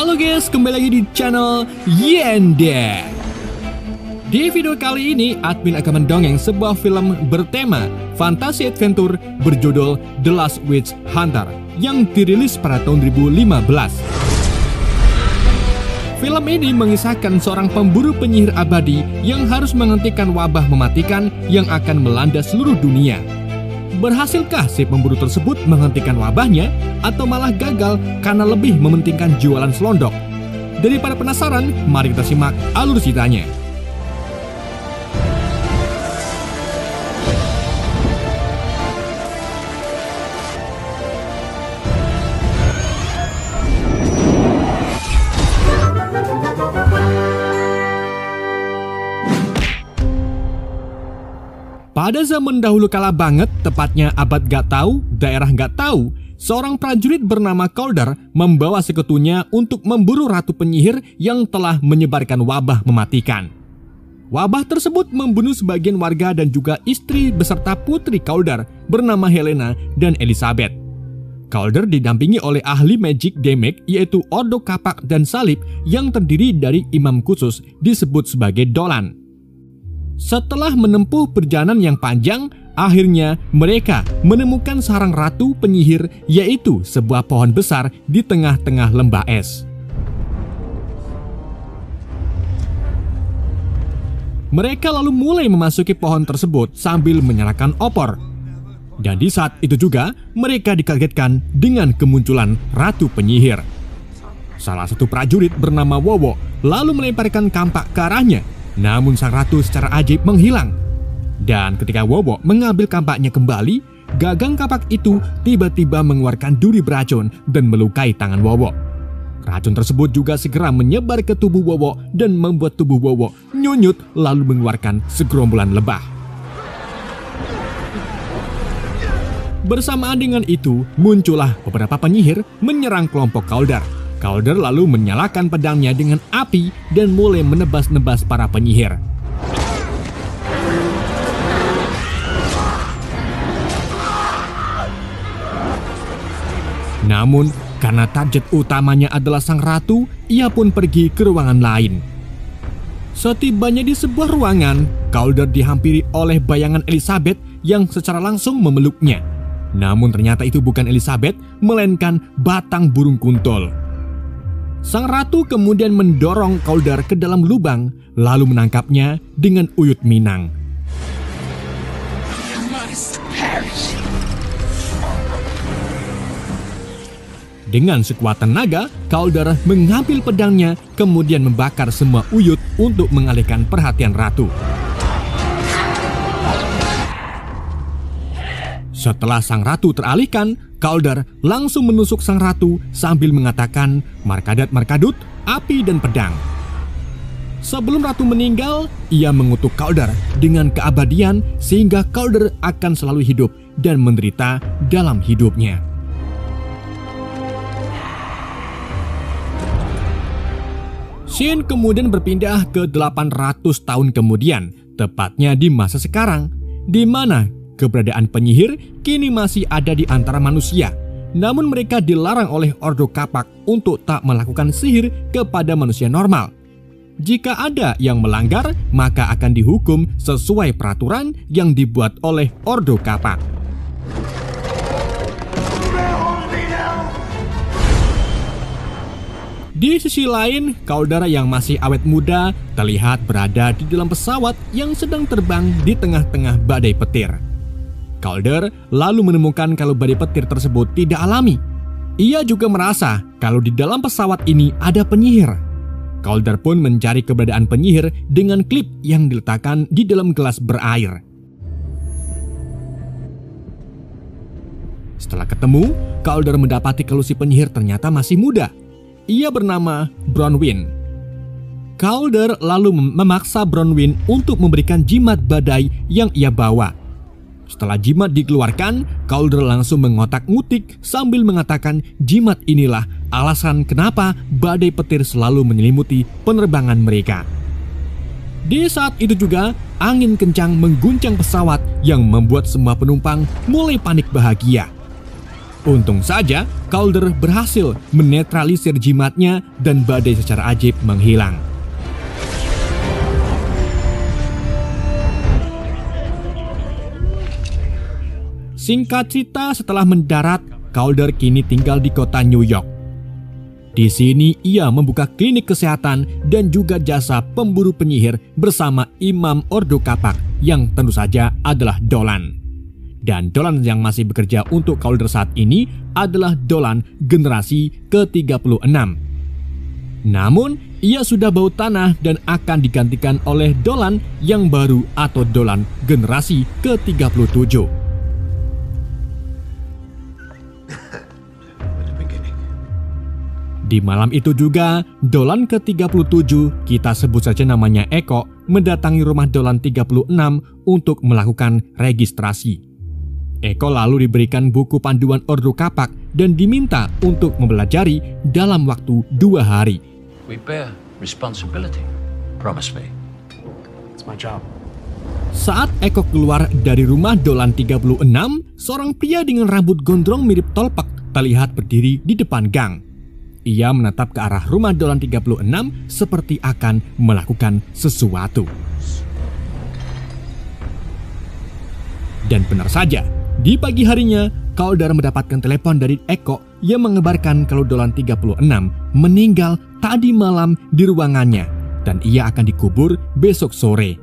Halo guys, kembali lagi di channel Yenda. Di video kali ini, admin akan mendongeng sebuah film bertema fantasi adventure berjudul The Last Witch Hunter yang dirilis pada tahun 2015. Film ini mengisahkan seorang pemburu penyihir abadi yang harus menghentikan wabah mematikan yang akan melanda seluruh dunia. Berhasilkah si pemburu tersebut menghentikan wabahnya atau malah gagal karena lebih mementingkan jualan selondok? Daripada penasaran, mari kita simak alur ceritanya. Pada zaman dahulu kala banget, tepatnya abad gak tahu, daerah gak tahu, seorang prajurit bernama Calder membawa sekutunya untuk memburu ratu penyihir yang telah menyebarkan wabah mematikan. Wabah tersebut membunuh sebagian warga dan juga istri beserta putri Calder bernama Helena dan Elizabeth. Calder didampingi oleh ahli magic damage yaitu Ordo Kapak dan Salib yang terdiri dari imam khusus disebut sebagai Dolan. Setelah menempuh perjalanan yang panjang, akhirnya mereka menemukan sarang ratu penyihir, yaitu sebuah pohon besar di tengah-tengah lembah es. Mereka lalu mulai memasuki pohon tersebut sambil menyalakan opor. Dan di saat itu juga, mereka dikagetkan dengan kemunculan ratu penyihir. Salah satu prajurit bernama Wowo lalu melemparkan kampak ke arahnya. Namun sang ratu secara ajaib menghilang. Dan ketika Wowo mengambil kampaknya kembali, gagang kapak itu tiba-tiba mengeluarkan duri beracun dan melukai tangan Wowo. Racun tersebut juga segera menyebar ke tubuh Wowo dan membuat tubuh Wowo nyunyut lalu mengeluarkan segerombolan lebah. Bersamaan dengan itu, muncullah beberapa penyihir menyerang kelompok Calder. Calder lalu menyalakan pedangnya dengan api dan mulai menebas-nebas para penyihir. Namun, karena target utamanya adalah sang ratu, ia pun pergi ke ruangan lain. Setibanya di sebuah ruangan, Calder dihampiri oleh bayangan Elizabeth yang secara langsung memeluknya. Namun ternyata itu bukan Elizabeth, melainkan batang burung kuntul. Sang ratu kemudian mendorong Calder ke dalam lubang, lalu menangkapnya dengan uyut minang. Dengan sekuat tenaga, Calder mengambil pedangnya, kemudian membakar semua uyut untuk mengalihkan perhatian ratu. Setelah sang ratu teralihkan, Calder langsung menusuk sang ratu sambil mengatakan markadat markadut, api dan pedang. Sebelum ratu meninggal, ia mengutuk Calder dengan keabadian sehingga Calder akan selalu hidup dan menderita dalam hidupnya. Scene kemudian berpindah ke 800 tahun kemudian, tepatnya di masa sekarang, di mana keberadaan penyihir kini masih ada di antara manusia. Namun mereka dilarang oleh Ordo Kapak untuk tak melakukan sihir kepada manusia normal. Jika ada yang melanggar, maka akan dihukum sesuai peraturan yang dibuat oleh Ordo Kapak. Di sisi lain, Calder yang masih awet muda terlihat berada di dalam pesawat yang sedang terbang di tengah-tengah badai petir. Calder lalu menemukan kalau badai petir tersebut tidak alami. Ia juga merasa kalau di dalam pesawat ini ada penyihir. Calder pun mencari keberadaan penyihir dengan klip yang diletakkan di dalam gelas berair. Setelah ketemu, Calder mendapati kalau si penyihir ternyata masih muda. Ia bernama Bronwyn. Calder lalu memaksa Bronwyn untuk memberikan jimat badai yang ia bawa. Setelah jimat dikeluarkan, Calder langsung mengotak-ngutik sambil mengatakan jimat inilah alasan kenapa badai petir selalu menyelimuti penerbangan mereka. Di saat itu juga, angin kencang mengguncang pesawat yang membuat semua penumpang mulai panik bahagia. Untung saja, Calder berhasil menetralisir jimatnya dan badai secara ajaib menghilang. Singkat cerita, setelah mendarat, Calder kini tinggal di kota New York. Di sini ia membuka klinik kesehatan dan juga jasa pemburu penyihir bersama Imam Ordo Kapak yang tentu saja adalah Dolan. Dan Dolan yang masih bekerja untuk Calder saat ini adalah Dolan generasi ke-36. Namun, ia sudah bau tanah dan akan digantikan oleh Dolan yang baru atau Dolan generasi ke-37. Di malam itu juga, Dolan ke-37, kita sebut saja namanya Eko, mendatangi rumah Dolan 36 untuk melakukan registrasi. Eko lalu diberikan buku panduan Ordo Kapak dan diminta untuk mempelajari dalam waktu 2 hari. We bear responsibility. Promise me. It's my job. Saat Eko keluar dari rumah Dolan 36, seorang pria dengan rambut gondrong mirip tolpak terlihat berdiri di depan gang. Ia menatap ke arah rumah Dolan 36 seperti akan melakukan sesuatu. Dan benar saja, di pagi harinya, Calder mendapatkan telepon dari Eko yang mengabarkan kalau Dolan 36 meninggal tadi malam di ruangannya dan ia akan dikubur besok sore.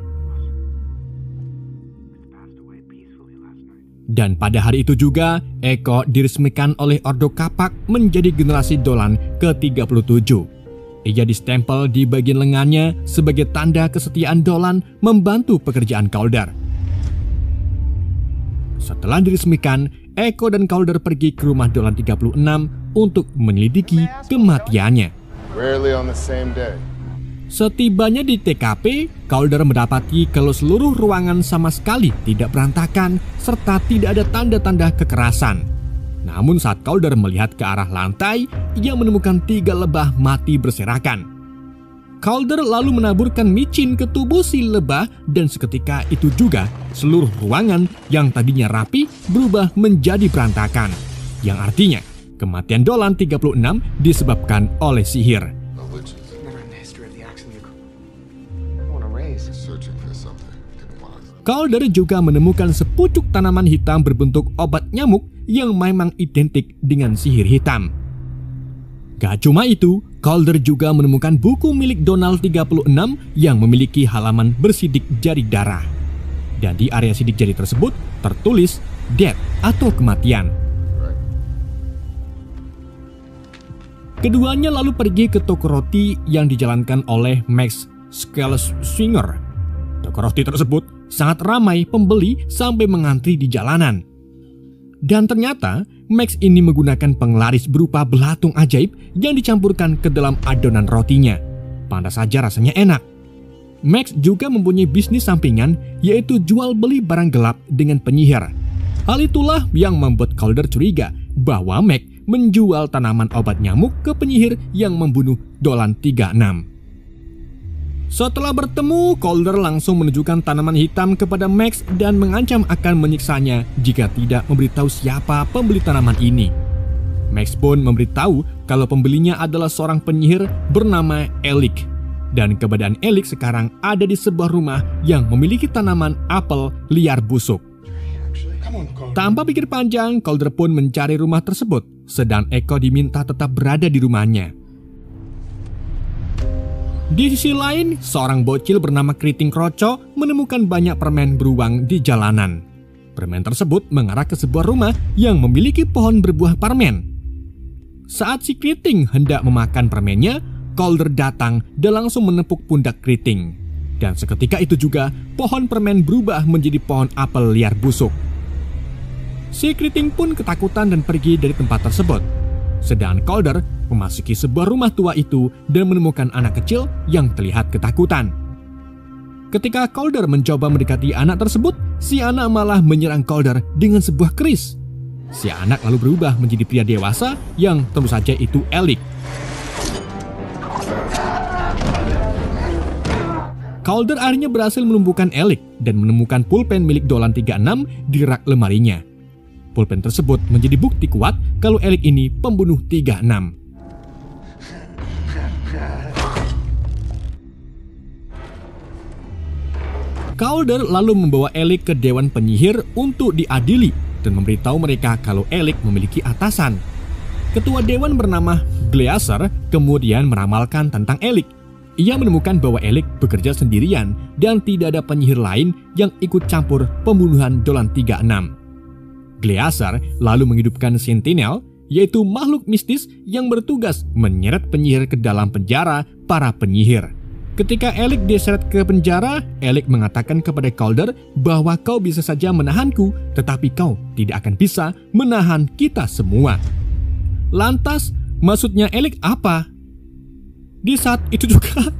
Dan pada hari itu juga, Eko diresmikan oleh Ordo Kapak menjadi generasi Dolan ke-37. Ia distempel di bagian lengannya sebagai tanda kesetiaan Dolan membantu pekerjaan Calder. Setelah diresmikan, Eko dan Calder pergi ke rumah Dolan 36 untuk menyelidiki kematiannya. Rarely on the same day. Setibanya di TKP, Calder mendapati kalau seluruh ruangan sama sekali tidak berantakan serta tidak ada tanda-tanda kekerasan. Namun saat Calder melihat ke arah lantai, ia menemukan 3 lebah mati berserakan. Calder lalu menaburkan micin ke tubuh si lebah dan seketika itu juga seluruh ruangan yang tadinya rapi berubah menjadi berantakan. Yang artinya, kematian Dolan 36 disebabkan oleh sihir. Calder juga menemukan sepucuk tanaman hitam berbentuk obat nyamuk yang memang identik dengan sihir hitam. Gak cuma itu, Calder juga menemukan buku milik Donald 36 yang memiliki halaman bersidik jari darah. Dan di area sidik jari tersebut tertulis death atau kematian. Keduanya lalu pergi ke toko roti yang dijalankan oleh Max Schlesinger. Toko roti tersebut sangat ramai pembeli sampai mengantri di jalanan. Dan ternyata Max ini menggunakan penglaris berupa belatung ajaib yang dicampurkan ke dalam adonan rotinya. Pantas saja rasanya enak. Max juga mempunyai bisnis sampingan yaitu jual beli barang gelap dengan penyihir. Hal itulah yang membuat Calder curiga bahwa Max menjual tanaman obat nyamuk ke penyihir yang membunuh Dolan 36. Setelah bertemu, Calder langsung menunjukkan tanaman hitam kepada Max dan mengancam akan menyiksanya jika tidak memberitahu siapa pembeli tanaman ini. Max pun memberitahu kalau pembelinya adalah seorang penyihir bernama Elik. Dan keberadaan Elik sekarang ada di sebuah rumah yang memiliki tanaman apel liar busuk. Tanpa pikir panjang, Calder pun mencari rumah tersebut, sedang Eko diminta tetap berada di rumahnya. Di sisi lain, seorang bocil bernama Keriting Kroco menemukan banyak permen beruang di jalanan. Permen tersebut mengarah ke sebuah rumah yang memiliki pohon berbuah permen. Saat si Keriting hendak memakan permennya, Calder datang dan langsung menepuk pundak Keriting. Dan seketika itu juga, pohon permen berubah menjadi pohon apel liar busuk. Si Keriting pun ketakutan dan pergi dari tempat tersebut. Sedangkan Calder memasuki sebuah rumah tua itu dan menemukan anak kecil yang terlihat ketakutan. Ketika Calder mencoba mendekati anak tersebut, si anak malah menyerang Calder dengan sebuah keris. Si anak lalu berubah menjadi pria dewasa yang tentu saja itu Elik. Calder akhirnya berhasil melumpuhkan Elik dan menemukan pulpen milik Dolan 36 di rak lemarinya. Pulpen tersebut menjadi bukti kuat kalau Alec ini pembunuh 36. Calder lalu membawa Alec ke Dewan Penyihir untuk diadili dan memberitahu mereka kalau Alec memiliki atasan. Ketua Dewan bernama Gleaser kemudian meramalkan tentang Alec. Ia menemukan bahwa Alec bekerja sendirian dan tidak ada penyihir lain yang ikut campur pembunuhan Dolan 36. Gleaser lalu menghidupkan Sentinel, yaitu makhluk mistis yang bertugas menyeret penyihir ke dalam penjara para penyihir. Ketika Alec diseret ke penjara, Alec mengatakan kepada Calder bahwa kau bisa saja menahanku, tetapi kau tidak akan bisa menahan kita semua. Lantas, maksudnya Alec apa? Di saat itu juga,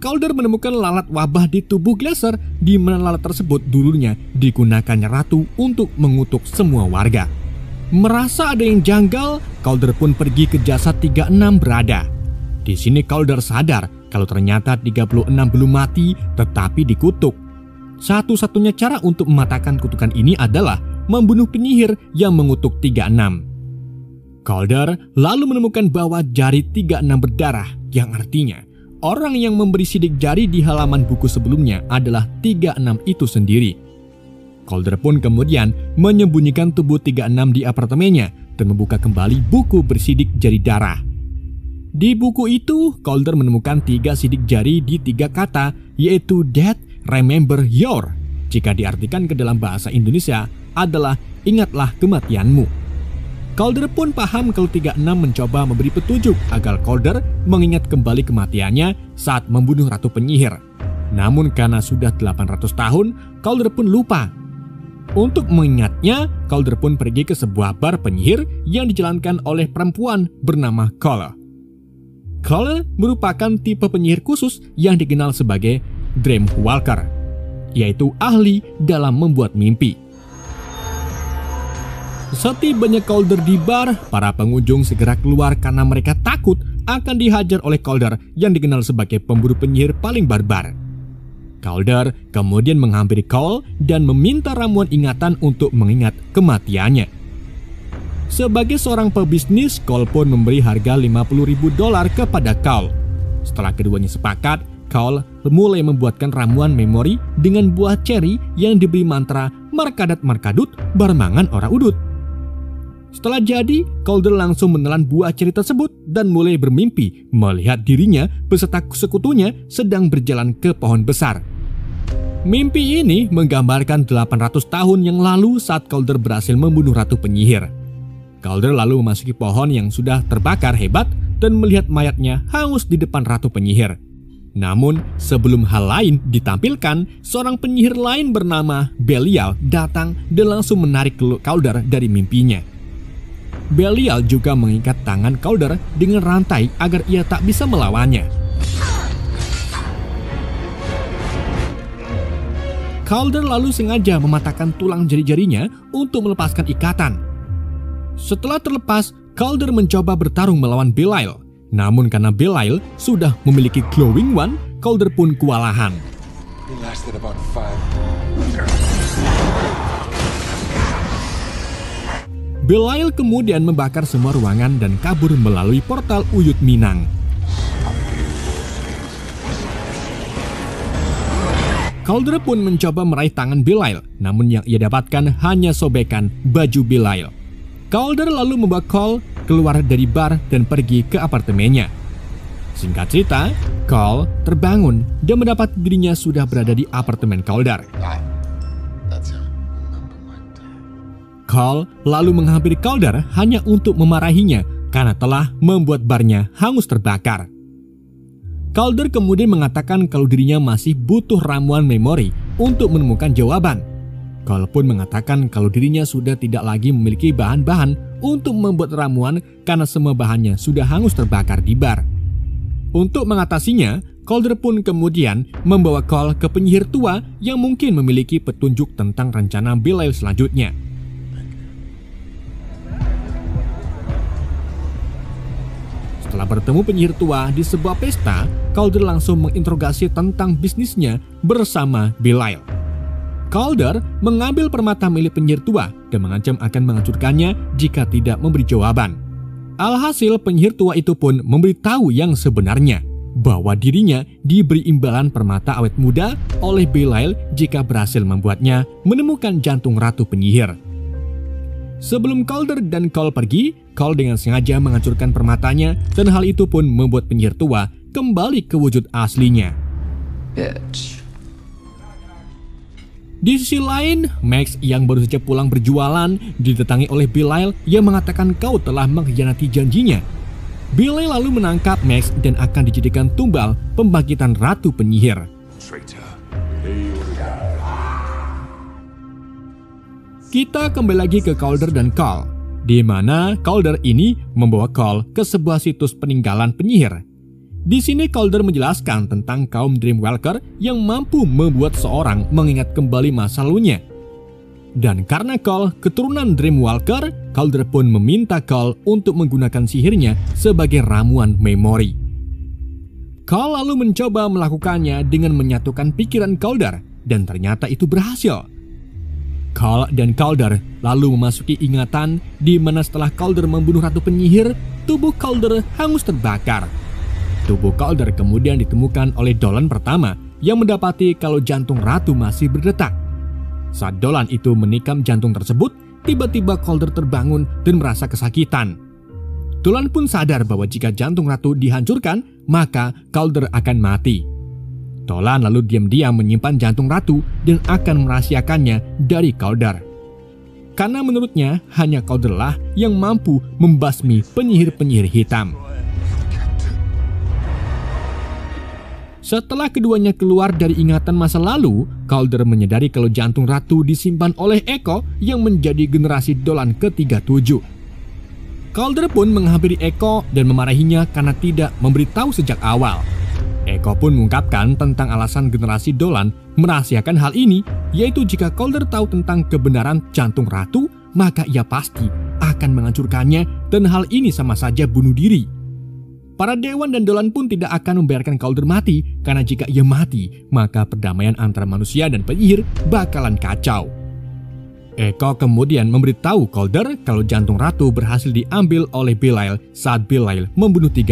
Calder menemukan lalat wabah di tubuh Gleaser, di mana lalat tersebut dulunya digunakannya ratu untuk mengutuk semua warga. Merasa ada yang janggal, Calder pun pergi ke jasad 36 berada. Di sini Calder sadar kalau ternyata 36 belum mati tetapi dikutuk. Satu-satunya cara untuk mematahkan kutukan ini adalah membunuh penyihir yang mengutuk 36. Calder lalu menemukan bahwa jari 36 berdarah, yang artinya orang yang memberi sidik jari di halaman buku sebelumnya adalah 36 itu sendiri. Calder pun kemudian menyembunyikan tubuh 36 di apartemennya dan membuka kembali buku bersidik jari darah. Di buku itu, Calder menemukan 3 sidik jari di 3 kata, yaitu Death, Remember Your. Jika diartikan ke dalam bahasa Indonesia adalah ingatlah kematianmu. Calder pun paham kalau 36 mencoba memberi petunjuk agar Calder mengingat kembali kematiannya saat membunuh Ratu Penyihir. Namun karena sudah 800 tahun, Calder pun lupa. Untuk mengingatnya, Calder pun pergi ke sebuah bar penyihir yang dijalankan oleh perempuan bernama Cole. Cole merupakan tipe penyihir khusus yang dikenal sebagai Dreamwalker, yaitu ahli dalam membuat mimpi. Setibanya Calder di bar, para pengunjung segera keluar karena mereka takut akan dihajar oleh Calder yang dikenal sebagai pemburu penyihir paling barbar. Calder kemudian menghampiri Cole dan meminta ramuan ingatan untuk mengingat kematiannya. Sebagai seorang pebisnis, Cole pun memberi harga $50.000 kepada Cole. Setelah keduanya sepakat, Cole mulai membuatkan ramuan memori dengan buah ceri yang diberi mantra Markadat Markadut Barmangan Ora Udut. Setelah jadi, Calder langsung menelan buah ceri tersebut dan mulai bermimpi melihat dirinya beserta sekutunya sedang berjalan ke pohon besar. Mimpi ini menggambarkan 800 tahun yang lalu saat Calder berhasil membunuh Ratu Penyihir. Calder lalu memasuki pohon yang sudah terbakar hebat dan melihat mayatnya hangus di depan Ratu Penyihir. Namun, sebelum hal lain ditampilkan, seorang penyihir lain bernama Belial datang dan langsung menarik Calder dari mimpinya. Belial juga mengikat tangan Calder dengan rantai agar ia tak bisa melawannya. Calder lalu sengaja mematahkan tulang jari-jarinya untuk melepaskan ikatan. Setelah terlepas, Calder mencoba bertarung melawan Belial. Namun karena Belial sudah memiliki Glowing One, Calder pun kewalahan. Belial kemudian membakar semua ruangan dan kabur melalui portal Uyut Minang. Calder pun mencoba meraih tangan Belial, namun yang ia dapatkan hanya sobekan baju Belial. Calder lalu membawa Cole keluar dari bar dan pergi ke apartemennya. Singkat cerita, Cole terbangun dan mendapat dirinya sudah berada di apartemen Calder. Cole lalu menghampiri Calder hanya untuk memarahinya karena telah membuat barnya hangus terbakar. Calder kemudian mengatakan kalau dirinya masih butuh ramuan memori untuk menemukan jawaban. Cole pun mengatakan kalau dirinya sudah tidak lagi memiliki bahan-bahan untuk membuat ramuan karena semua bahannya sudah hangus terbakar di bar. Untuk mengatasinya, Calder pun kemudian membawa Cole ke penyihir tua yang mungkin memiliki petunjuk tentang rencana Belial selanjutnya. Setelah bertemu penyihir tua di sebuah pesta, Calder langsung menginterogasi tentang bisnisnya bersama Belial. Calder mengambil permata milik penyihir tua dan mengancam akan menghancurkannya jika tidak memberi jawaban. Alhasil penyihir tua itu pun memberitahu yang sebenarnya, bahwa dirinya diberi imbalan permata awet muda oleh Belial jika berhasil membuatnya menemukan jantung ratu penyihir. Sebelum Calder dan Cole pergi, Cole dengan sengaja menghancurkan permatanya dan hal itu pun membuat penyihir tua kembali ke wujud aslinya. Bitch. Di sisi lain, Max yang baru saja pulang berjualan didatangi oleh Belial yang mengatakan kau telah mengkhianati janjinya. Belial lalu menangkap Max dan akan dijadikan tumbal pembangkitan ratu penyihir. Kita kembali lagi ke Calder dan Cole, di mana Calder ini membawa Cole ke sebuah situs peninggalan penyihir. Di sini Calder menjelaskan tentang kaum Dreamwalker yang mampu membuat seorang mengingat kembali masa lalunya. Dan karena Cole keturunan Dreamwalker, Calder pun meminta Cole untuk menggunakan sihirnya sebagai ramuan memori. Cole lalu mencoba melakukannya dengan menyatukan pikiran Calder dan ternyata itu berhasil. Cole dan Calder lalu memasuki ingatan di mana setelah Calder membunuh ratu penyihir, tubuh Calder hangus terbakar. Tubuh Calder kemudian ditemukan oleh Dolan pertama yang mendapati kalau jantung ratu masih berdetak. Saat Dolan itu menikam jantung tersebut, tiba-tiba Calder terbangun dan merasa kesakitan. Dolan pun sadar bahwa jika jantung ratu dihancurkan, maka Calder akan mati. Dolan lalu diam-diam menyimpan jantung ratu dan akan merahasiakannya dari Calder. Karena menurutnya hanya Calder lah yang mampu membasmi penyihir-penyihir hitam. Setelah keduanya keluar dari ingatan masa lalu, Calder menyadari kalau jantung ratu disimpan oleh Echo yang menjadi generasi Dolan ke-37. Calder pun menghampiri Echo dan memarahinya karena tidak memberitahu sejak awal. Echo pun mengungkapkan tentang alasan generasi Dolan merahasiakan hal ini, yaitu jika Calder tahu tentang kebenaran jantung ratu, maka ia pasti akan menghancurkannya dan hal ini sama saja bunuh diri. Para dewan dan Dolan pun tidak akan membiarkan Calder mati, karena jika ia mati, maka perdamaian antara manusia dan penyihir bakalan kacau. Echo kemudian memberitahu Calder kalau jantung ratu berhasil diambil oleh Belial saat Belial membunuh 36.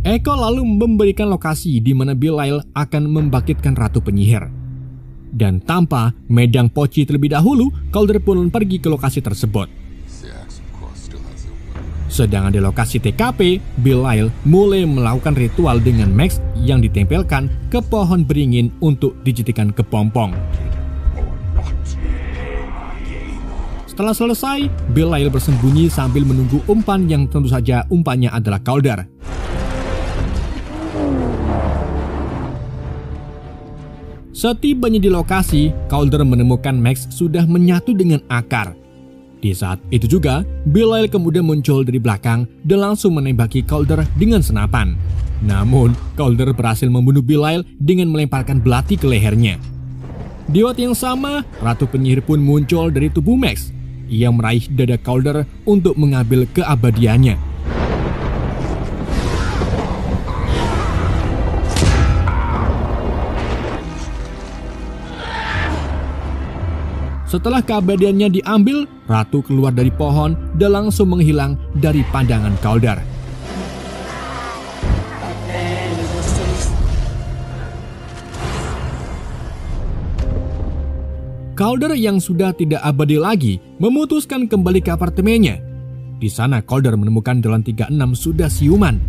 Echo lalu memberikan lokasi di mana Belial akan membangkitkan ratu penyihir. Dan tanpa medang poci terlebih dahulu, Calder pun pergi ke lokasi tersebut. Sedangkan di lokasi TKP, Belial mulai melakukan ritual dengan Max yang ditempelkan ke pohon beringin untuk dijadikan kepompong. Setelah selesai, Belial bersembunyi sambil menunggu umpan yang tentu saja umpannya adalah Calder. Setibanya di lokasi, Calder menemukan Max sudah menyatu dengan akar. Di saat itu juga, Belial kemudian muncul dari belakang dan langsung menembaki Calder dengan senapan. Namun, Calder berhasil membunuh Belial dengan melemparkan belati ke lehernya. Di waktu yang sama, ratu penyihir pun muncul dari tubuh Max. Ia meraih dada Calder untuk mengambil keabadiannya. Setelah keabadiannya diambil, ratu keluar dari pohon dan langsung menghilang dari pandangan Calder. Calder yang sudah tidak abadi lagi memutuskan kembali ke apartemennya. Di sana Calder menemukan Dolan 36 sudah siuman.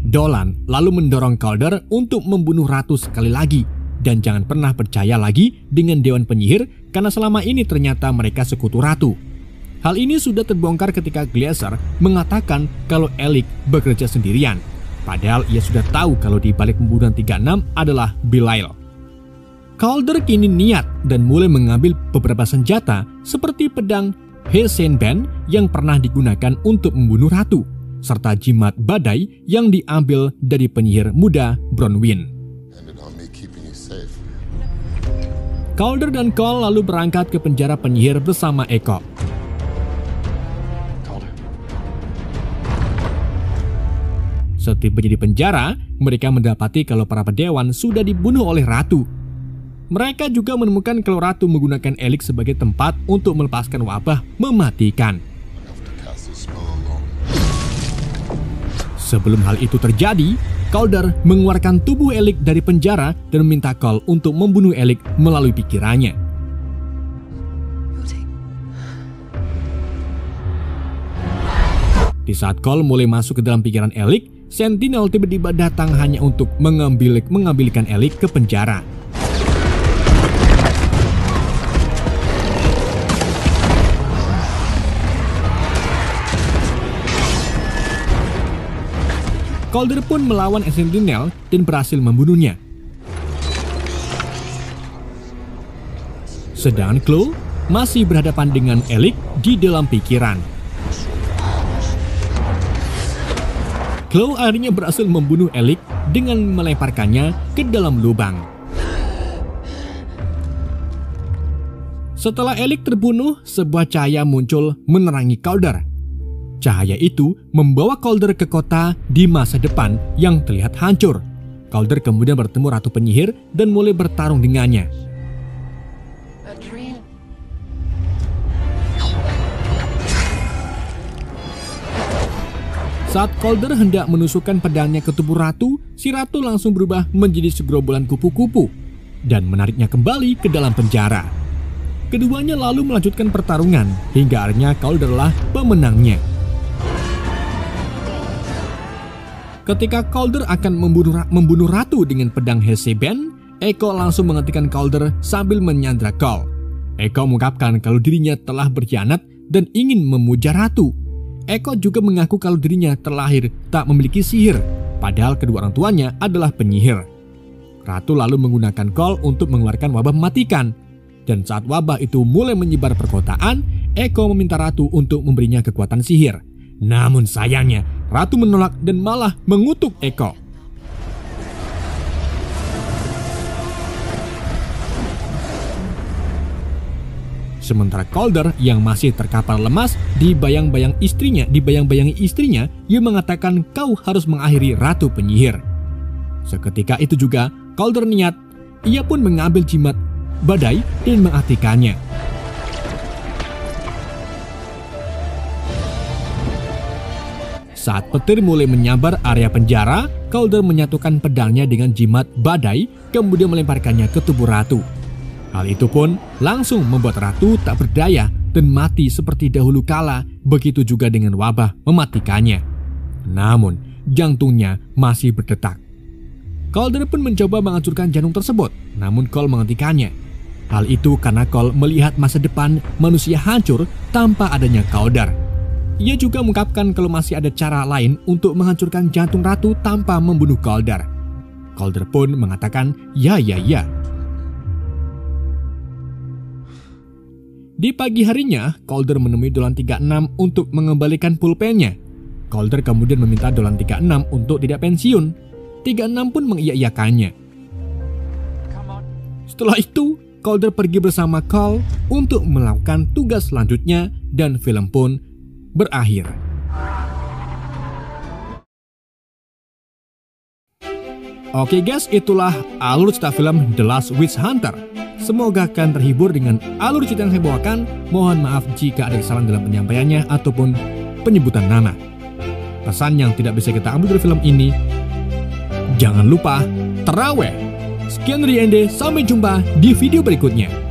Dolan lalu mendorong Calder untuk membunuh ratu sekali lagi. Dan jangan pernah percaya lagi dengan Dewan Penyihir karena selama ini ternyata mereka sekutu ratu. Hal ini sudah terbongkar ketika Glacier mengatakan kalau Alec bekerja sendirian. Padahal ia sudah tahu kalau di balik pembunuhan 36 adalah Belial. Calder kini niat dan mulai mengambil beberapa senjata seperti pedang Heisenben yang pernah digunakan untuk membunuh ratu, serta jimat badai yang diambil dari penyihir muda Bronwyn. Calder dan Cole lalu berangkat ke penjara penyihir bersama Echo. Setibanya di penjara, mereka mendapati kalau para pedewan sudah dibunuh oleh ratu. Mereka juga menemukan kalau Ratu menggunakan Elik sebagai tempat untuk melepaskan wabah mematikan. Sebelum hal itu terjadi, Calder mengeluarkan tubuh Elik dari penjara dan meminta Cole untuk membunuh Elik melalui pikirannya. Di saat Cole mulai masuk ke dalam pikiran Elik, Sentinel tiba-tiba datang hanya untuk mengambilkan Elik ke penjara. Calder pun melawan Sentinel dan berhasil membunuhnya. Sedangkan Chloe masih berhadapan dengan Elik di dalam pikiran. Chloe akhirnya berhasil membunuh Elik dengan melemparkannya ke dalam lubang. Setelah Elik terbunuh, sebuah cahaya muncul menerangi Calder. Cahaya itu membawa Calder ke kota di masa depan yang terlihat hancur. Calder kemudian bertemu Ratu Penyihir dan mulai bertarung dengannya. Saat Calder hendak menusukkan pedangnya ke tubuh Ratu, si Ratu langsung berubah menjadi segerombolan kupu-kupu dan menariknya kembali ke dalam penjara. Keduanya lalu melanjutkan pertarungan hingga akhirnya Calder lah pemenangnya. Ketika Calder akan membunuh Ratu dengan pedang Heseben, Echo langsung menghentikan Calder sambil menyandra Cole. Echo mengungkapkan kalau dirinya telah berkhianat dan ingin memuja Ratu. Echo juga mengaku kalau dirinya terlahir tak memiliki sihir, padahal kedua orang tuanya adalah penyihir. Ratu lalu menggunakan Cole untuk mengeluarkan wabah mematikan. Dan saat wabah itu mulai menyebar perkotaan, Echo meminta Ratu untuk memberinya kekuatan sihir. Namun sayangnya, Ratu menolak dan malah mengutuk Echo. Sementara Calder yang masih terkapar lemas dibayang-bayangi istrinya, ia mengatakan kau harus mengakhiri Ratu Penyihir. Seketika itu juga Calder niat, ia pun mengambil jimat badai dan mengaktifkannya. Saat petir mulai menyambar area penjara, Calder menyatukan pedangnya dengan jimat badai, kemudian melemparkannya ke tubuh Ratu. Hal itu pun langsung membuat Ratu tak berdaya dan mati seperti dahulu kala, begitu juga dengan wabah mematikannya. Namun, jantungnya masih berdetak. Calder pun mencoba menghancurkan jantung tersebut, namun Cole menghentikannya. Hal itu karena Cole melihat masa depan manusia hancur tanpa adanya Calder. Ia juga mengungkapkan kalau masih ada cara lain untuk menghancurkan jantung Ratu tanpa membunuh Calder. Calder pun mengatakan, ya. Di pagi harinya, Calder menemui Dolan 36 untuk mengembalikan pulpennya. Calder kemudian meminta Dolan 36 untuk tidak pensiun. 36 pun mengiyakannya. Setelah itu, Calder pergi bersama Cole untuk melakukan tugas selanjutnya dan film pun berakhir. Oke guys, itulah alur cerita film The Last Witch Hunter. Semoga kalian terhibur dengan alur cerita yang saya bawakan. Mohon maaf jika ada kesalahan dalam penyampaiannya ataupun penyebutan nama. Pesan yang tidak bisa kita ambil dari film ini, jangan lupa terawih. Sekian dari Ende, sampai jumpa di video berikutnya.